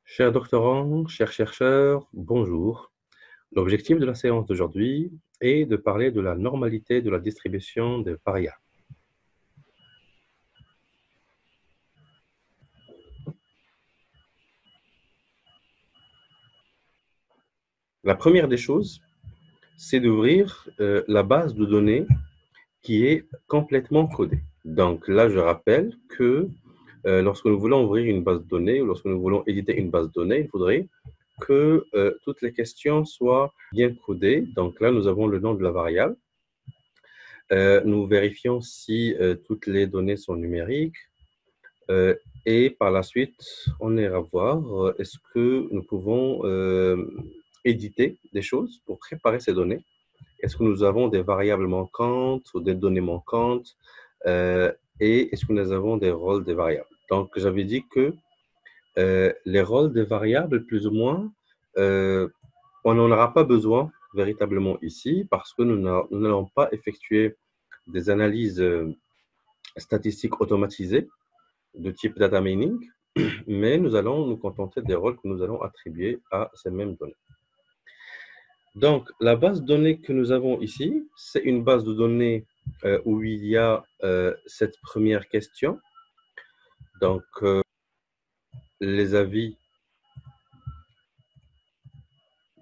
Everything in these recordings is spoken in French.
Chers doctorants, chers chercheurs, bonjour. L'objectif de la séance d'aujourd'hui est de parler de la normalité de la distribution des variables. La première des choses, c'est d'ouvrir la base de données qui est complètement codée. Donc là, je rappelle que lorsque nous voulons ouvrir une base de données ou lorsque nous voulons éditer une base de données, il faudrait que toutes les questions soient bien codées. Donc là, nous avons le nom de la variable. Nous vérifions si toutes les données sont numériques. Et par la suite, on ira voir est-ce que nous pouvons éditer des choses pour préparer ces données. Est-ce que nous avons des variables manquantes ou des données manquantes et est-ce que nous avons des rôles des variables. Donc, j'avais dit que les rôles des variables, plus ou moins, on n'en aura pas besoin véritablement ici parce que nous n'allons pas effectuer des analyses statistiques automatisées de type data mining, mais nous allons nous contenter des rôles que nous allons attribuer à ces mêmes données. Donc, la base de données que nous avons ici, c'est une base de données où il y a cette première question. Donc, les avis,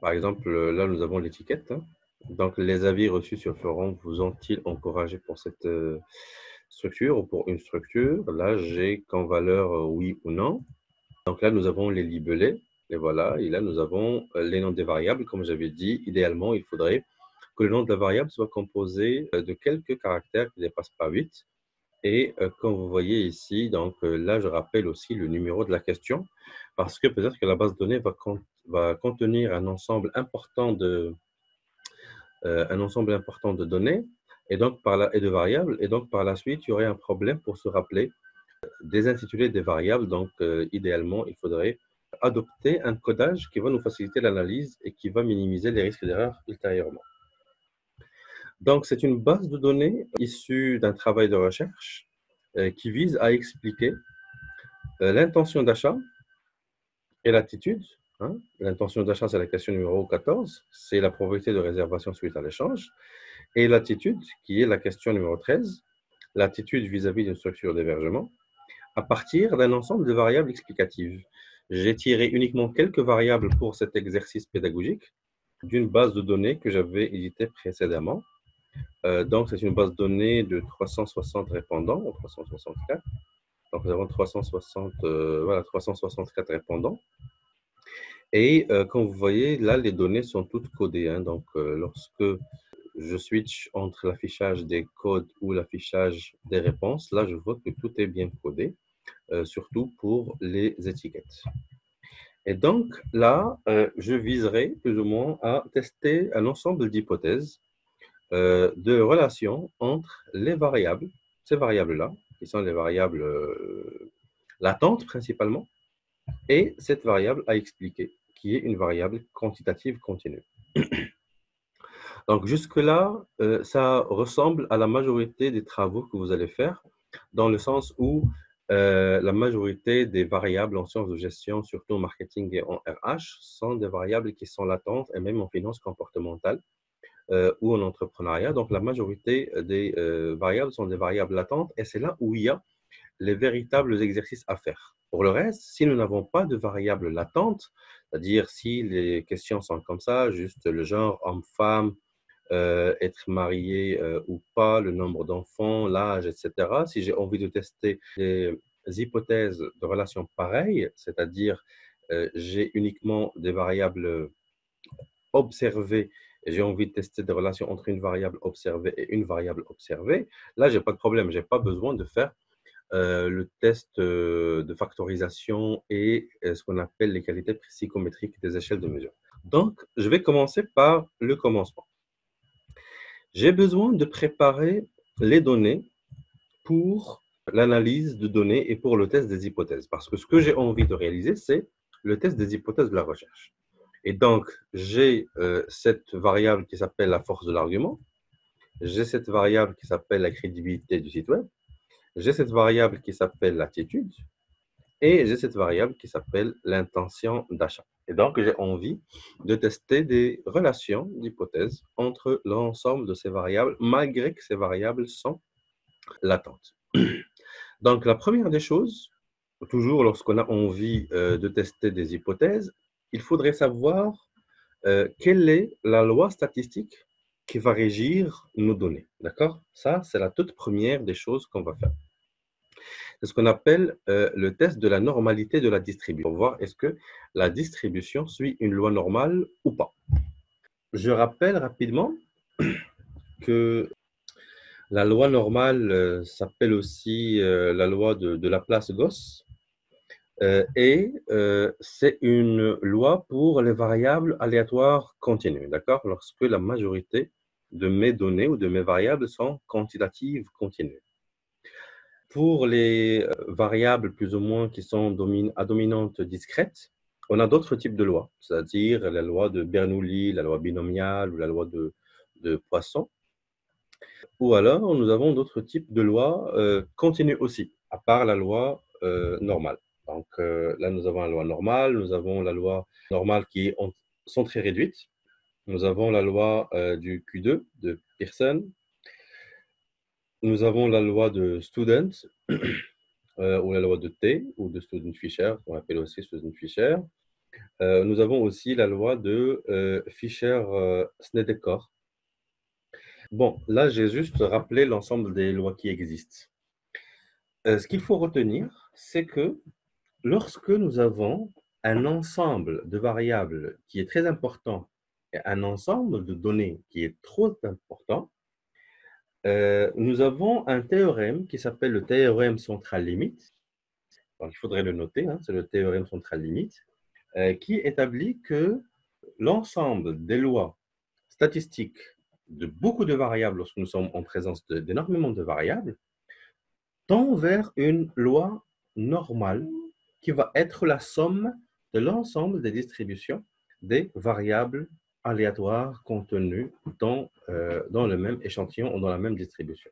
par exemple, là, nous avons l'étiquette. Hein. Donc, les avis reçus sur le forum vous ont-ils encouragé pour cette structure ou pour une structure? Là, j'ai comme valeur oui ou non. Donc là, nous avons les libellés, et voilà, et là, nous avons les noms des variables. Comme j'avais dit, idéalement, il faudrait que le nom de la variable soit composé de quelques caractères qui ne dépassent pas 8. Et comme vous voyez ici, donc là, je rappelle aussi le numéro de la question, parce que peut-être que la base de données va contenir un ensemble important de données et donc et de variables, et donc par la suite, il y aurait un problème pour se rappeler des intitulés des variables. Donc, idéalement, il faudrait adopter un codage qui va nous faciliter l'analyse et qui va minimiser les risques d'erreur ultérieurement. Donc, c'est une base de données issue d'un travail de recherche qui vise à expliquer l'intention d'achat et l'attitude. Hein. L'intention d'achat, c'est la question numéro 14, c'est la probabilité de réservation suite à l'échange. Et l'attitude, qui est la question numéro 13, l'attitude vis-à-vis d'une structure d'hébergement, à partir d'un ensemble de variables explicatives. J'ai tiré uniquement quelques variables pour cet exercice pédagogique d'une base de données que j'avais éditée précédemment. Donc, c'est une base de données de 360 répondants, ou 364. Donc, nous avons 364 répondants. Et comme vous voyez, là, les données sont toutes codées. Hein. Donc, lorsque je switch entre l'affichage des codes ou l'affichage des réponses, là, je vois que tout est bien codé. Surtout pour les étiquettes. Et donc là, je viserai plus ou moins à tester un ensemble d'hypothèses de relations entre les variables, ces variables-là, qui sont les variables latentes principalement, et cette variable à expliquer, qui est une variable quantitative continue. Donc jusque-là, ça ressemble à la majorité des travaux que vous allez faire, dans le sens où la majorité des variables en sciences de gestion, surtout en marketing et en RH, sont des variables qui sont latentes, et même en finance comportementale ou en entrepreneuriat. Donc la majorité des variables sont des variables latentes, et c'est là où il y a les véritables exercices à faire. Pour le reste, si nous n'avons pas de variables latentes, c'est-à-dire si les questions sont comme ça, juste le genre homme-femme, être marié ou pas, le nombre d'enfants, l'âge, etc. Si j'ai envie de tester des hypothèses de relations pareilles, c'est-à-dire j'ai uniquement des variables observées et j'ai envie de tester des relations entre une variable observée et une variable observée, là, je n'ai pas de problème. Je n'ai pas besoin de faire le test de factorisation et ce qu'on appelle les qualités psychométriques des échelles de mesure. Donc, je vais commencer par le commencement. J'ai besoin de préparer les données pour l'analyse de données et pour le test des hypothèses. Parce que ce que j'ai envie de réaliser, c'est le test des hypothèses de la recherche. Et donc, j'ai cette variable qui s'appelle la force de l'argument. J'ai cette variable qui s'appelle la crédibilité du site web. J'ai cette variable qui s'appelle l'attitude. et j'ai cette variable qui s'appelle l'intention d'achat. Et donc, j'ai envie de tester des relations d'hypothèses entre l'ensemble de ces variables, malgré que ces variables sont latentes. Donc, la première des choses, toujours lorsqu'on a envie de tester des hypothèses, il faudrait savoir quelle est la loi statistique qui va régir nos données. D'accord? Ça, c'est la toute première des choses qu'on va faire. C'est ce qu'on appelle le test de la normalité de la distribution, pour voir est-ce que la distribution suit une loi normale ou pas. Je rappelle rapidement que la loi normale s'appelle aussi la loi de Laplace-Gauss. Et c'est une loi pour les variables aléatoires continues, d'accord? Lorsque la majorité de mes données ou de mes variables sont quantitatives continues. Pour les variables plus ou moins qui sont à dominante discrète, on a d'autres types de lois, c'est-à-dire la loi de Bernoulli, la loi binomiale ou la loi de Poisson. Ou alors, nous avons d'autres types de lois continues aussi, à part la loi normale. Donc là, nous avons la loi normale, nous avons la loi normale qui est sont très réduites. Nous avons la loi du Q2 de Pearson. Nous avons la loi de Student, ou la loi de T, ou de Student-Fisher, qu'on appelle aussi Student-Fisher. Nous avons aussi la loi de Fisher-Snedeker. Bon, là, j'ai juste rappelé l'ensemble des lois qui existent. Ce qu'il faut retenir, c'est que lorsque nous avons un ensemble de variables qui est très important et un ensemble de données qui est trop important, nous avons un théorème qui s'appelle le théorème central limite. Donc, il faudrait le noter, hein, c'est le théorème central limite, qui établit que l'ensemble des lois statistiques de beaucoup de variables, lorsque nous sommes en présence d'énormément de variables, tend vers une loi normale qui va être la somme de l'ensemble des distributions des variables aléatoires contenues dans le même échantillon ou dans la même distribution.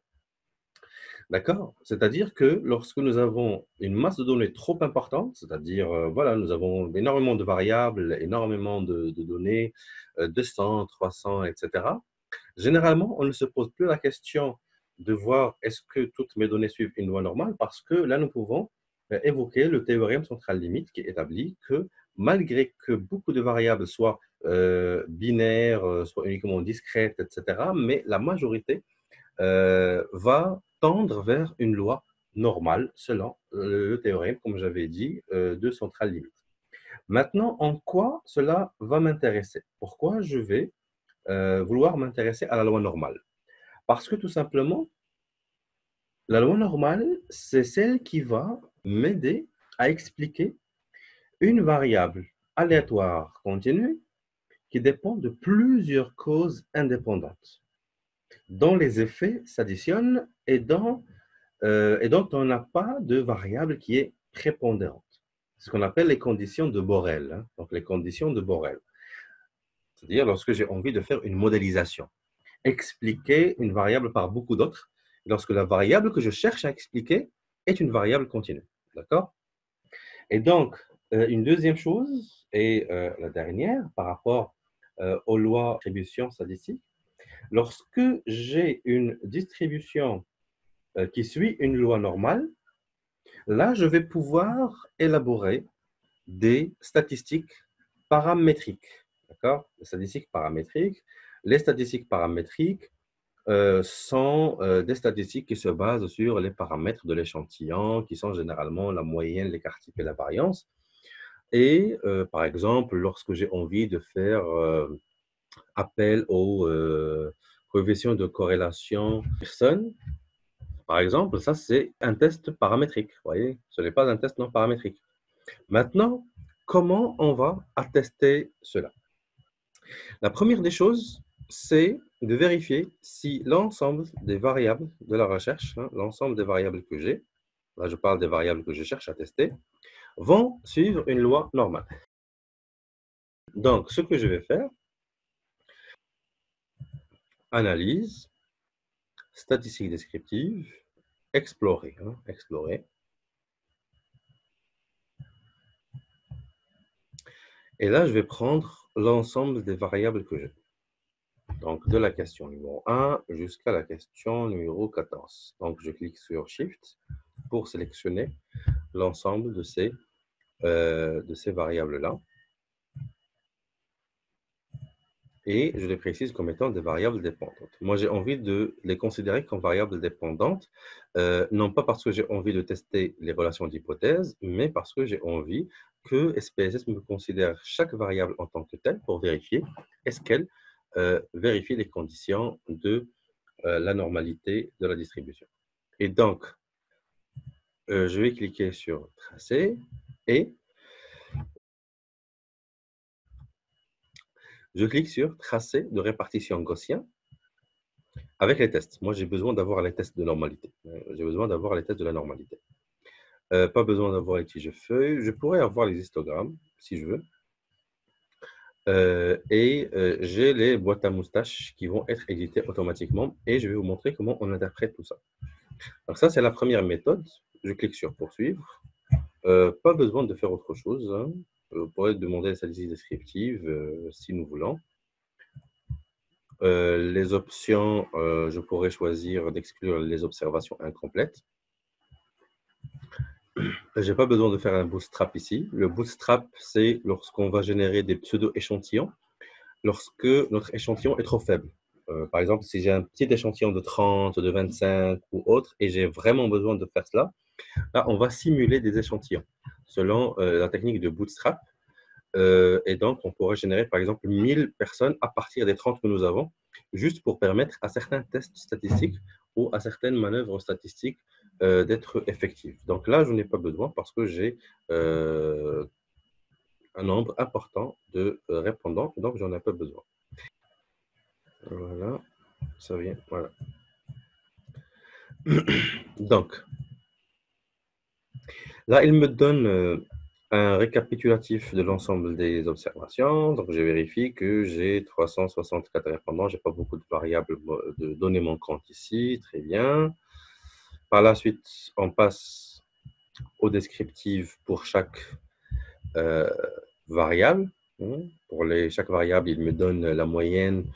D'accord? C'est-à-dire que lorsque nous avons une masse de données trop importante, c'est-à-dire, voilà, nous avons énormément de variables, énormément de données, 200, 300, etc., généralement, on ne se pose plus la question de voir est-ce que toutes mes données suivent une loi normale, parce que là, nous pouvons évoquer le théorème central limite qui établit que malgré que beaucoup de variables soient binaires, soient uniquement discrètes, etc., mais la majorité va tendre vers une loi normale selon le théorème, comme j'avais dit, de central limite. Maintenant, en quoi cela va m'intéresser? Pourquoi je vais vouloir m'intéresser à la loi normale? Parce que tout simplement, la loi normale, c'est celle qui va m'aider à expliquer une variable aléatoire continue qui dépend de plusieurs causes indépendantes, dont les effets s'additionnent et dont on n'a pas de variable qui est prépondérante. C'est ce qu'on appelle les conditions de Borel, hein. Donc, les conditions de Borel. C'est-à-dire lorsque j'ai envie de faire une modélisation, expliquer une variable par beaucoup d'autres, lorsque la variable que je cherche à expliquer est une variable continue. D'accord? Et donc, une deuxième chose, et la dernière, par rapport aux lois de distribution statistique, lorsque j'ai une distribution qui suit une loi normale, là, je vais pouvoir élaborer des statistiques paramétriques. D'accord? Les statistiques paramétriques sont des statistiques qui se basent sur les paramètres de l'échantillon, qui sont généralement la moyenne, l'écart type et la variance. Et par exemple, lorsque j'ai envie de faire appel aux coefficients de corrélation Pearson, par exemple, ça c'est un test paramétrique. Vous voyez, ce n'est pas un test non paramétrique. Maintenant, comment on va attester cela? La première des choses, c'est de vérifier si l'ensemble des variables de la recherche, hein, l'ensemble des variables que j'ai, là je parle des variables que je cherche à tester, vont suivre une loi normale. Donc, ce que je vais faire, analyse, statistique descriptive, explorer. Et là, je vais prendre l'ensemble des variables que j'ai. Donc, de la question numéro 1 jusqu'à la question numéro 14. Donc, je clique sur Shift pour sélectionner l'ensemble de ces variables-là. Et je les précise comme étant des variables dépendantes. Moi, j'ai envie de les considérer comme variables dépendantes, non pas parce que j'ai envie de tester les relations d'hypothèse, mais parce que j'ai envie que SPSS me considère chaque variable en tant que telle pour vérifier est-ce qu'elle vérifie les conditions de la normalité de la distribution. Et donc, je vais cliquer sur Tracer et je clique sur Tracé de répartition gaussien avec les tests. Moi, j'ai besoin d'avoir les tests de normalité. J'ai besoin d'avoir les tests de la normalité. Pas besoin d'avoir les tiges feuilles. Je pourrais avoir les histogrammes, si je veux. J'ai les boîtes à moustaches qui vont être éditées automatiquement et je vais vous montrer comment on interprète tout ça. Donc ça, c'est la première méthode. Je clique sur poursuivre. Pas besoin de faire autre chose, hein. Vous pourrez demander la statistique descriptive si nous voulons. Les options, je pourrais choisir d'exclure les observations incomplètes. Je n'ai pas besoin de faire un bootstrap ici. Le bootstrap, c'est lorsqu'on va générer des pseudo-échantillons, lorsque notre échantillon est trop faible. Par exemple, si j'ai un petit échantillon de 30, de 25 ou autre, et j'ai vraiment besoin de faire cela, là, on va simuler des échantillons selon la technique de bootstrap. Et donc, on pourrait générer, par exemple, 1000 personnes à partir des 30 que nous avons, juste pour permettre à certains tests statistiques ou à certaines manœuvres statistiques d'être effectives. Donc là, je n'ai pas besoin parce que j'ai un nombre important de répondants, donc j'en ai pas besoin. Voilà, ça vient, voilà. Donc, là, il me donne un récapitulatif de l'ensemble des observations. Donc, je vérifie que j'ai 364 répondants. Je n'ai pas beaucoup de variables, de données manquantes ici. Très bien. Par la suite, on passe au descriptif pour chaque variable. Pour chaque variable, il me donne la moyenne.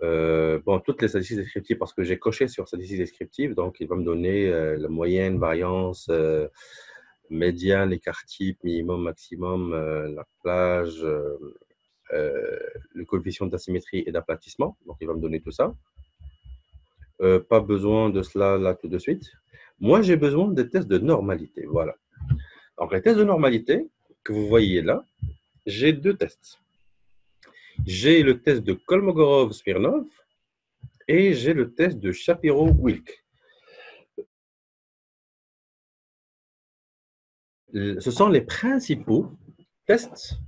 Bon, toutes les statistiques descriptives, parce que j'ai coché sur statistiques descriptives, donc il va me donner la moyenne, variance, médiane, écart type, minimum, maximum, la plage, le coefficient d'asymétrie et d'aplatissement. Donc, il va me donner tout ça. Pas besoin de cela là tout de suite. Moi, j'ai besoin des tests de normalité. Voilà. Donc, les tests de normalité que vous voyez là, j'ai deux tests. J'ai le test de Kolmogorov-Smirnov et j'ai le test de Shapiro-Wilk. Ce sont les principaux tests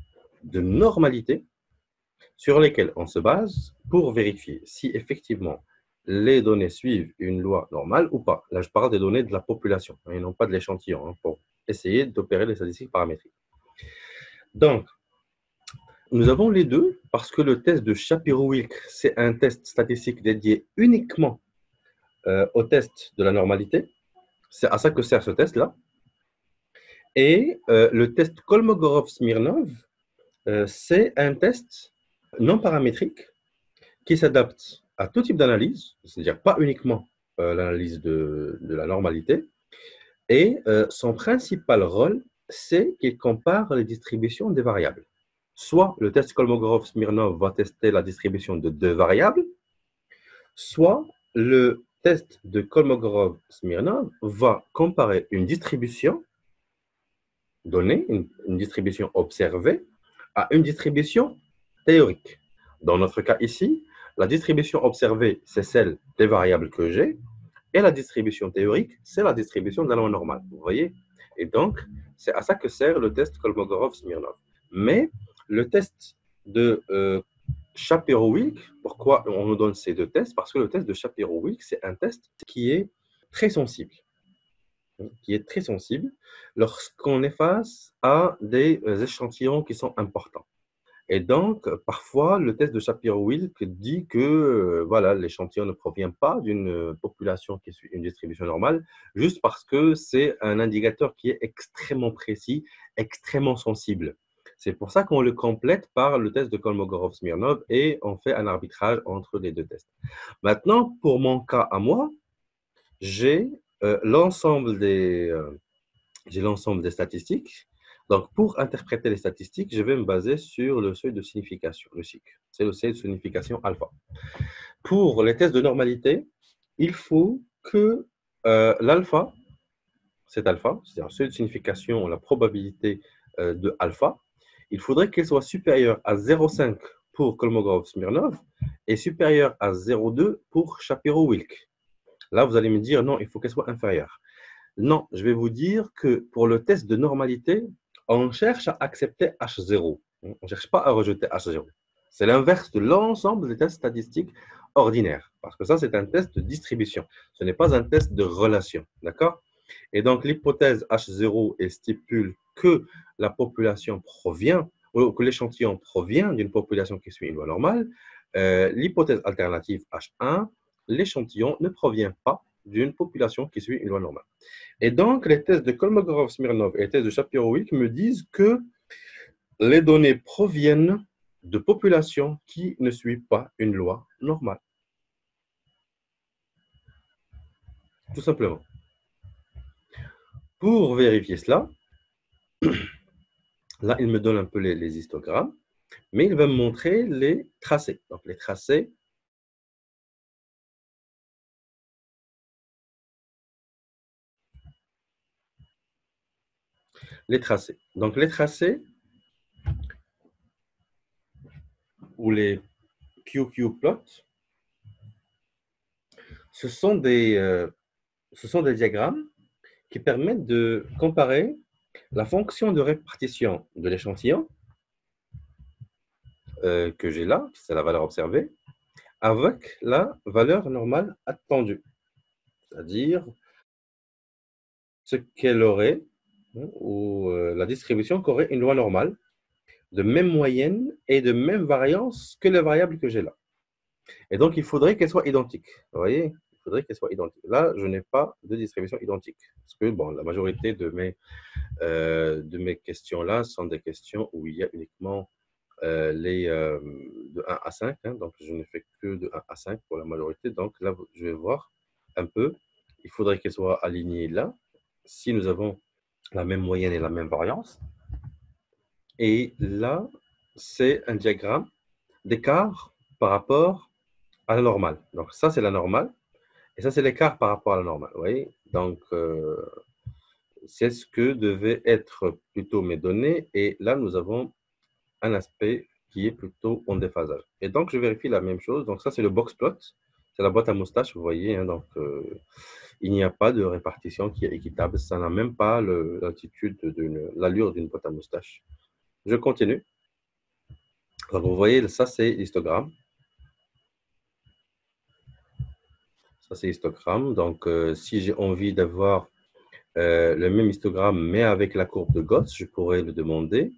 de normalité sur lesquels on se base pour vérifier si effectivement les données suivent une loi normale ou pas. Là, je parle des données de la population et non pas de l'échantillon, pour essayer d'opérer les statistiques paramétriques. Donc, nous avons les deux parce que le test de Shapiro-Wilk, c'est un test statistique dédié uniquement au test de la normalité. C'est à ça que sert ce test-là. Et le test Kolmogorov-Smirnov, c'est un test non paramétrique qui s'adapte à tout type d'analyse, c'est-à-dire pas uniquement l'analyse de la normalité. Et son principal rôle, c'est qu'il compare les distributions des variables. Soit le test Kolmogorov-Smirnov va tester la distribution de deux variables, soit le test de Kolmogorov-Smirnov va comparer une distribution donnée, une distribution observée, à une distribution théorique. Dans notre cas ici, la distribution observée, c'est celle des variables que j'ai, et la distribution théorique, c'est la distribution de la loi normale. Vous voyez? Et donc, c'est à ça que sert le test Kolmogorov-Smirnov. Mais le test de Shapiro-Wilk, pourquoi on nous donne ces deux tests? Parce que le test de Shapiro-Wilk, c'est un test qui est très sensible. Lorsqu'on est face à des échantillons qui sont importants. Et donc, parfois, le test de Shapiro-Wilk dit que voilà, l'échantillon ne provient pas d'une population qui suit une distribution normale, juste parce que c'est un indicateur qui est extrêmement précis, extrêmement sensible. C'est pour ça qu'on le complète par le test de Kolmogorov-Smirnov et on fait un arbitrage entre les deux tests. Maintenant, pour mon cas à moi, j'ai l'ensemble des statistiques. Donc, pour interpréter les statistiques, je vais me baser sur le seuil de signification, le SIC. C'est le seuil de signification alpha. Pour les tests de normalité, il faut que l'alpha, cet alpha, c'est-à-dire le seuil de signification, la probabilité de alpha, il faudrait qu'elle soit supérieure à 0,5 pour Kolmogorov-Smirnov et supérieure à 0,2 pour Shapiro-Wilk. Là, vous allez me dire, non, il faut qu'elle soit inférieure. Non, je vais vous dire que pour le test de normalité, on cherche à accepter H0. On ne cherche pas à rejeter H0. C'est l'inverse de l'ensemble des tests statistiques ordinaires. Parce que ça, c'est un test de distribution. Ce n'est pas un test de relation. D'accord? Et donc, l'hypothèse H0 stipule que la population provient, ou que l'échantillon provient d'une population qui suit une loi normale. L'hypothèse alternative H1, l'échantillon ne provient pas d'une population qui suit une loi normale. Et donc, les tests de Kolmogorov-Smirnov et les tests de Shapiro-Wilk me disent que les données proviennent de populations qui ne suivent pas une loi normale. Tout simplement. Pour vérifier cela, là, il me donne un peu les histogrammes, mais il va me montrer les tracés. Donc, les tracés, Donc, les tracés ou les QQ plots, ce sont des diagrammes qui permettent de comparer la fonction de répartition de l'échantillon que j'ai là, c'est la valeur observée, avec la valeur normale attendue, c'est-à-dire ce qu'elle aurait, ou la distribution qu'aurait une loi normale, de même moyenne et de même variance que les variables que j'ai là. Et donc, il faudrait qu'elles soient identiques. Vous voyez? Il faudrait qu'elles soient identiques. Là, je n'ai pas de distribution identique. Parce que, bon, la majorité de mes questions-là sont des questions où il y a uniquement de 1 à 5. Hein, donc, je ne fais que de 1 à 5 pour la majorité. Donc, là, je vais voir un peu. Il faudrait qu'elles soient alignées là. Si nous avons la même moyenne et la même variance. Et là, c'est un diagramme d'écart par rapport à la normale. Donc, ça, c'est la normale. Et ça, c'est l'écart par rapport à la normale. Vous voyez? Donc, c'est ce que devaient être plutôt mes données. Et là, nous avons un aspect qui est plutôt en déphasage. Et donc, je vérifie la même chose. Donc, ça, c'est le box plot. C'est la boîte à moustache, vous voyez. Hein, donc, il n'y a pas de répartition qui est équitable. Ça n'a même pas l'allure d'une boîte à moustache. Je continue. Donc, vous voyez, ça, c'est l'histogramme. Ça, c'est l'histogramme. Donc, si j'ai envie d'avoir le même histogramme, mais avec la courbe de Gauss, je pourrais le demander.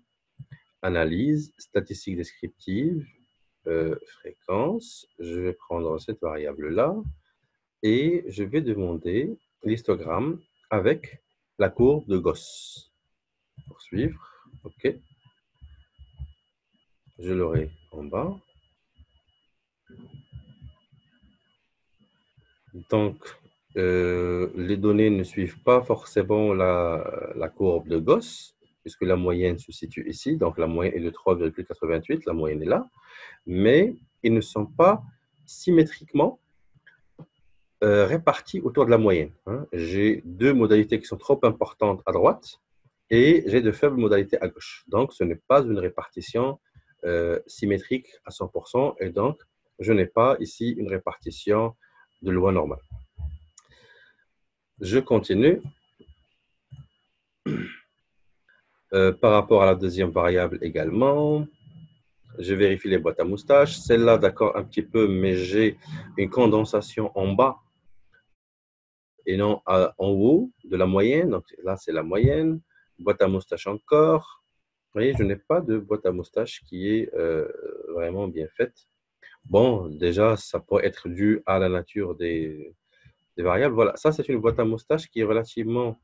Analyse, statistique descriptive, fréquence. Je vais prendre cette variable-là et je vais demander l'histogramme avec la courbe de Gauss. Poursuivre. OK. Je l'aurai en bas. Donc, les données ne suivent pas forcément la courbe de Gauss, puisque la moyenne se situe ici. Donc, la moyenne est de 3,88. La moyenne est là. Mais ils ne sont pas symétriquement répartis autour de la moyenne. Hein. J'ai deux modalités qui sont trop importantes à droite et j'ai de faibles modalités à gauche. Donc, ce n'est pas une répartition symétrique à 100%, et donc, je n'ai pas ici une répartition de loi normale. Je continue. Par rapport à la deuxième variable également, je vérifie les boîtes à moustaches. Celle-là, d'accord, un petit peu, mais j'ai une condensation en bas et non en haut de la moyenne. Donc là, c'est la moyenne. Boîte à moustache encore. Vous voyez, je n'ai pas de boîte à moustache qui est vraiment bien faite. Bon, déjà, ça peut être dû à la nature des variables. Voilà, ça, c'est une boîte à moustache qui est relativement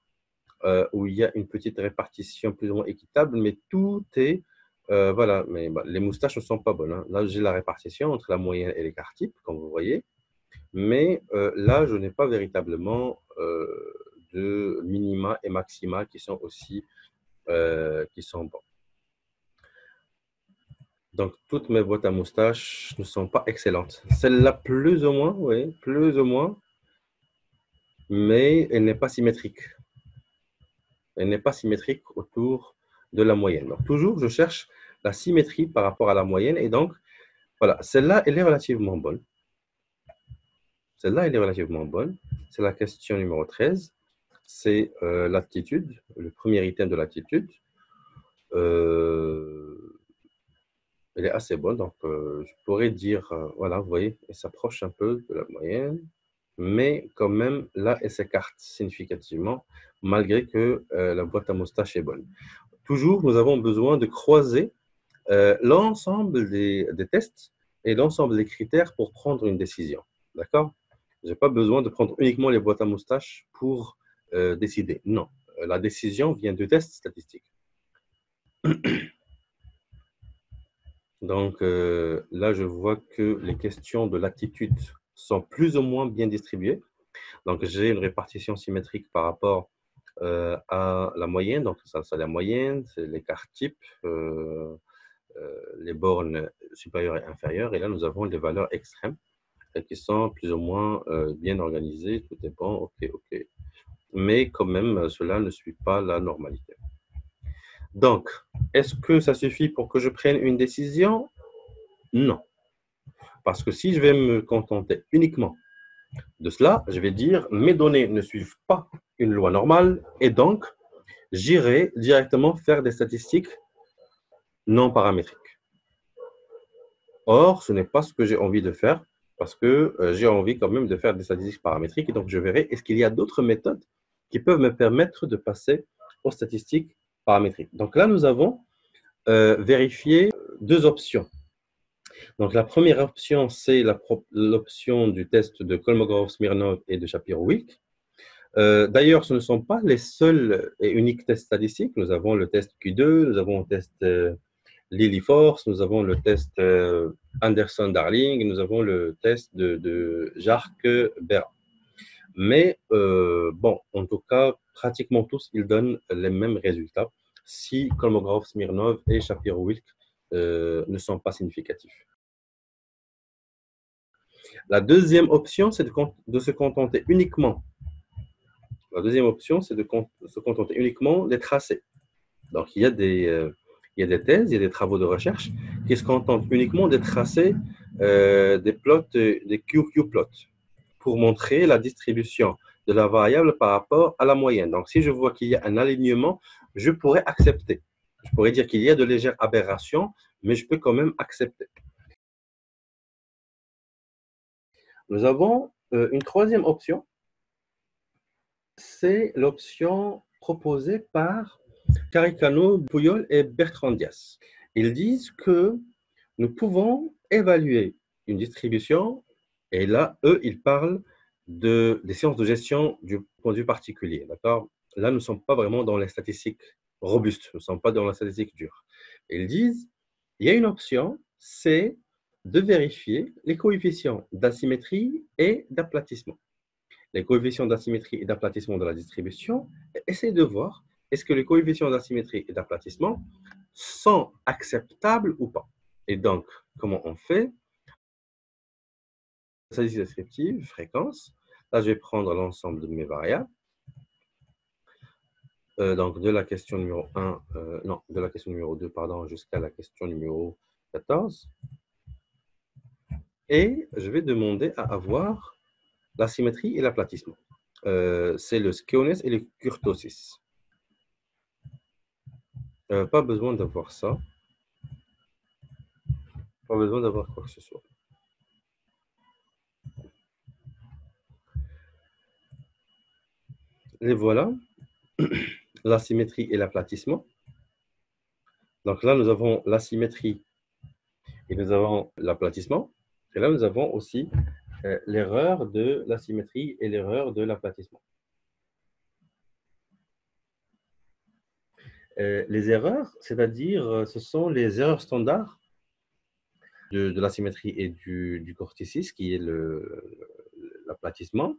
où il y a une petite répartition plus ou moins équitable, mais tout est Voilà, mais bah, les moustaches ne sont pas bonnes, hein. Là, j'ai la répartition entre la moyenne et l'écart type, comme vous voyez. Mais là, je n'ai pas véritablement de minima et maxima qui sont aussi qui sont bons. Donc, toutes mes boîtes à moustaches ne sont pas excellentes. Celle-là, plus ou moins, oui, plus ou moins, mais elle n'est pas symétrique. Elle n'est pas symétrique autour de la moyenne. Donc, toujours, je cherche la symétrie par rapport à la moyenne. Et donc, voilà, celle-là, elle est relativement bonne. Celle-là, elle est relativement bonne. C'est la question numéro 13. C'est l'attitude, le premier item de l'attitude. Elle est assez bonne, donc je pourrais dire, voilà, vous voyez, elle s'approche un peu de la moyenne, mais quand même, là, elle s'écarte significativement, malgré que la boîte à moustache est bonne. Toujours, nous avons besoin de croiser l'ensemble des tests et l'ensemble des critères pour prendre une décision. D'accord? Je n'ai pas besoin de prendre uniquement les boîtes à moustaches pour décider. Non, la décision vient de tests statistiques. Donc là, je vois que les questions de l'attitude sont plus ou moins bien distribuées. Donc, j'ai une répartition symétrique par rapport à la moyenne. Donc, ça c'est la moyenne, c'est l'écart type, les bornes supérieures et inférieures. Et là, nous avons les valeurs extrêmes qui sont plus ou moins bien organisées. Tout dépend, OK, OK. Mais quand même, cela ne suit pas la normalité. Donc, est-ce que ça suffit pour que je prenne une décision? Non. Parce que si je vais me contenter uniquement de cela, je vais dire mes données ne suivent pas une loi normale et donc j'irai directement faire des statistiques non paramétriques. Or, ce n'est pas ce que j'ai envie de faire parce que j'ai envie quand même de faire des statistiques paramétriques et donc je verrai est-ce qu'il y a d'autres méthodes qui peuvent me permettre de passer aux statistiques paramétriques. Donc là, nous avons vérifié deux options. Donc, la première option, c'est l'option du test de Kolmogorov-Smirnov et de Shapiro-Wilk. D'ailleurs, ce ne sont pas les seuls et uniques tests statistiques. Nous avons le test Q2, nous avons le test Lilly-Force, nous avons le test Anderson-Darling, nous avons le test de Jarque-Berra. Mais bon, en tout cas, pratiquement tous, ils donnent les mêmes résultats si Kolmogorov-Smirnov et Shapiro-Wilk ne sont pas significatifs. La deuxième option, c'est de se contenter uniquement. La deuxième option, c'est de se contenter uniquement des tracés. Donc, il y a des thèses, il y a des travaux de recherche qui se contentent uniquement des tracés des plots, des QQ plots, pour montrer la distribution de la variable par rapport à la moyenne. Donc, si je vois qu'il y a un alignement, je pourrais accepter. Je pourrais dire qu'il y a de légères aberrations, mais je peux quand même accepter. Nous avons une troisième option, c'est l'option proposée par Caricano, Puyol et Bertrand Dias. Ils disent que nous pouvons évaluer une distribution, et là, eux, ils parlent des sciences de gestion du point de vue particulier. D'accord? Là, nous ne sommes pas vraiment dans les statistiques robustes, nous ne sommes pas dans la statistique dure. Ils disent, il y a une option, c'est de vérifier les coefficients d'asymétrie et d'aplatissement. Les coefficients d'asymétrie et d'aplatissement de la distribution, et essayer de voir est-ce que les coefficients d'asymétrie et d'aplatissement sont acceptables ou pas. Et donc, comment on fait? Statistique descriptive, fréquence. Là, je vais prendre l'ensemble de mes variables. Donc, de la question numéro 1, non, de la question numéro 2, pardon, jusqu'à la question numéro 14. Et je vais demander à avoir la symétrie et l'aplatissement. C'est le skewness et le kurtosis. Pas besoin d'avoir ça. Pas besoin d'avoir quoi que ce soit. Et voilà, la symétrie et l'aplatissement. Donc là, nous avons la symétrie et nous avons l'aplatissement. Et là, nous avons aussi l'erreur de la symétrie et l'erreur de l'aplatissement. Les erreurs, c'est-à-dire, ce sont les erreurs standards de la symétrie et du corticisme, qui est l'aplatissement.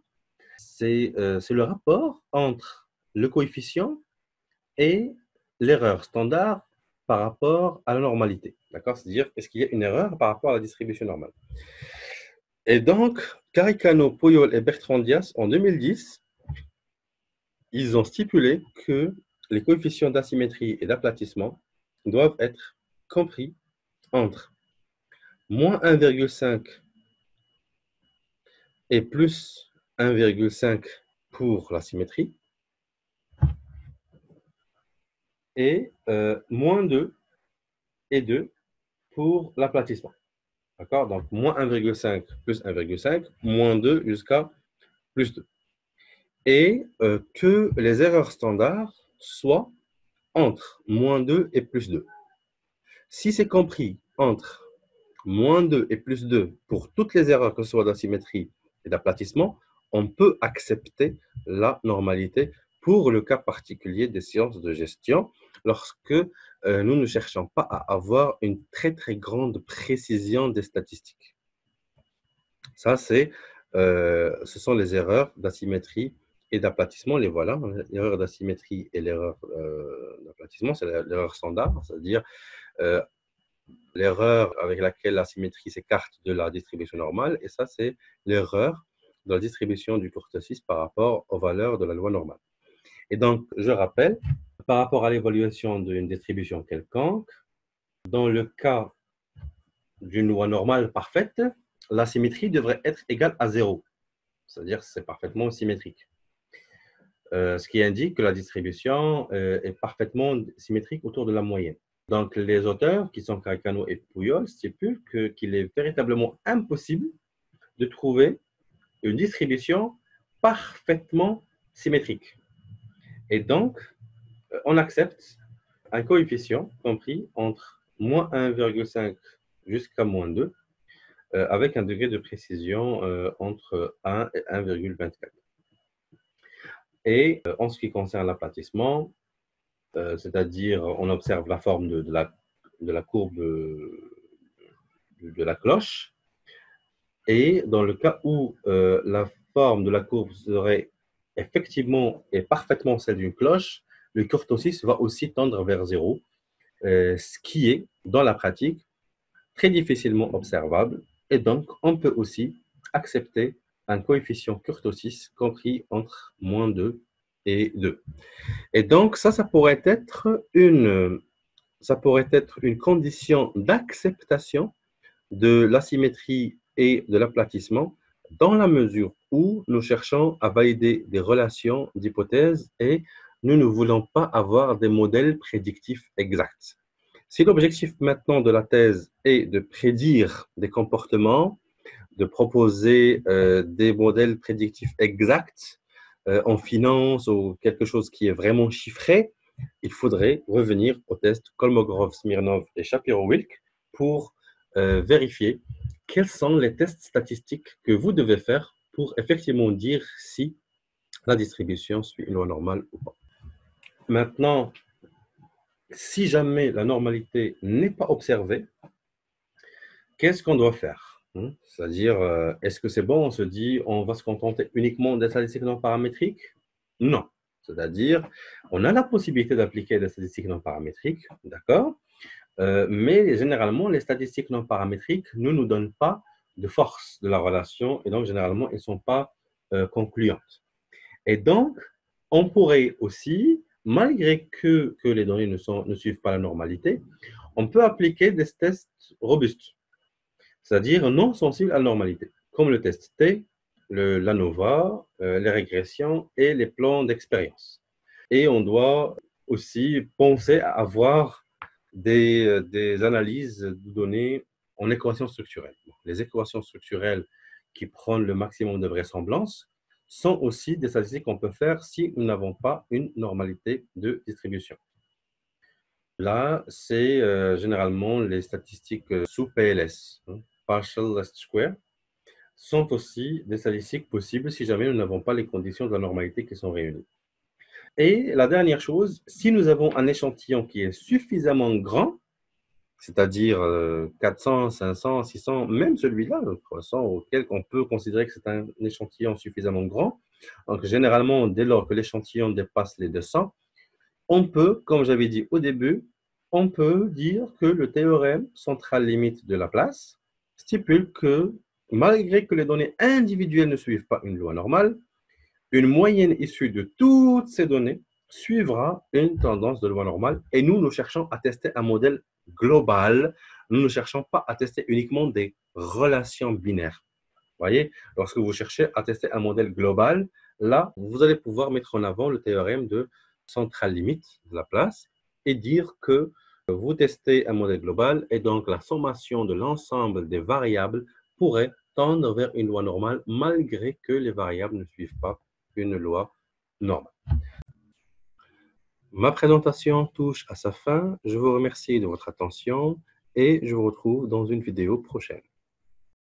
C'est le rapport entre le coefficient et l'erreur standard par rapport à la normalité. D'accord? C'est-à-dire, est-ce qu'il y a une erreur par rapport à la distribution normale? Et donc, Caricano, Puyol et Bertrand Dias, en 2010, ils ont stipulé que les coefficients d'asymétrie et d'aplatissement doivent être compris entre moins 1,5 et plus 1,5 pour la symétrie et moins 2 et 2 pour l'aplatissement. D'accord? Donc, moins 1,5 plus 1,5, moins 2 jusqu'à plus 2. Et que les erreurs standards soient entre moins 2 et plus 2. Si c'est compris entre moins 2 et plus 2 pour toutes les erreurs, que ce soit d'asymétrie et d'aplatissement, on peut accepter la normalité pour le cas particulier des sciences de gestion lorsque nous ne cherchons pas à avoir une très très grande précision des statistiques. Ça, ce sont les erreurs d'asymétrie et d'aplatissement. Les voilà, l'erreur d'asymétrie et l'erreur d'aplatissement, c'est l'erreur standard, c'est-à-dire l'erreur avec laquelle la symétrie s'écarte de la distribution normale, et ça, c'est l'erreur de la distribution du courtocisme par rapport aux valeurs de la loi normale. Et donc, je rappelle, par rapport à l'évaluation d'une distribution quelconque, dans le cas d'une loi normale parfaite, la symétrie devrait être égale à 0, c'est-à-dire que c'est parfaitement symétrique. Ce qui indique que la distribution est parfaitement symétrique autour de la moyenne. Donc, les auteurs, qui sont Caricano et Puyol, stipulent qu'il est véritablement impossible de trouver une distribution parfaitement symétrique. Et donc, on accepte un coefficient compris entre moins 1,5 jusqu'à moins 2, avec un degré de précision entre 1 et 1,24. Et en ce qui concerne l'aplatissement, c'est-à-dire on observe la forme de la courbe de la cloche, et dans le cas où la forme de la courbe serait effectivement et parfaitement celle d'une cloche, le kurtosis va aussi tendre vers 0, ce qui est, dans la pratique, très difficilement observable, et donc on peut aussi accepter un coefficient kurtosis compris entre moins 2 et 2. Et donc, ça pourrait être une condition d'acceptation de l'asymétrie et de l'aplatissement dans la mesure où nous cherchons à valider des relations d'hypothèses et nous ne voulons pas avoir des modèles prédictifs exacts. Si l'objectif maintenant de la thèse est de prédire des comportements, de proposer des modèles prédictifs exacts en finance ou quelque chose qui est vraiment chiffré, il faudrait revenir aux tests Kolmogorov, Smirnov et Shapiro-Wilk pour vérifier quels sont les tests statistiques que vous devez faire pour effectivement dire si la distribution suit une loi normale ou pas. Maintenant, si jamais la normalité n'est pas observée, qu'est-ce qu'on doit faire? C'est-à-dire, est-ce que c'est bon? On se dit, on va se contenter uniquement des statistiques non paramétriques? Non. C'est-à-dire, on a la possibilité d'appliquer des statistiques non paramétriques, d'accord? Mais généralement, les statistiques non paramétriques ne nous donnent pas de force de la relation et donc généralement, elles ne sont pas concluantes. Et donc, on pourrait aussi, malgré que les données ne suivent pas la normalité, on peut appliquer des tests robustes, c'est-à-dire non sensibles à la normalité, comme le test T, l'ANOVA, les régressions et les plans d'expérience. Et on doit aussi penser à avoir des analyses de données en équations structurelles. Les équations structurelles qui prennent le maximum de vraisemblance sont aussi des statistiques qu'on peut faire si nous n'avons pas une normalité de distribution. Là, c'est généralement les statistiques sous PLS, partial least square, sont aussi des statistiques possibles si jamais nous n'avons pas les conditions de la normalité qui sont réunies. Et la dernière chose, si nous avons un échantillon qui est suffisamment grand, c'est-à-dire 400, 500, 600, même celui-là, le 300, auquel on peut considérer que c'est un échantillon suffisamment grand. Donc, généralement, dès lors que l'échantillon dépasse les 200, on peut, comme j'avais dit au début, on peut dire que le théorème central limite de Laplace stipule que, malgré que les données individuelles ne suivent pas une loi normale, une moyenne issue de toutes ces données suivra une tendance de loi normale et nous cherchons à tester un modèle global. Nous ne cherchons pas à tester uniquement des relations binaires. Vous voyez, lorsque vous cherchez à tester un modèle global, là, vous allez pouvoir mettre en avant le théorème de centrale limite de Laplace et dire que vous testez un modèle global et donc la sommation de l'ensemble des variables pourrait tendre vers une loi normale malgré que les variables ne suivent pas une loi normale. Ma présentation touche à sa fin. Je vous remercie de votre attention et je vous retrouve dans une vidéo prochaine.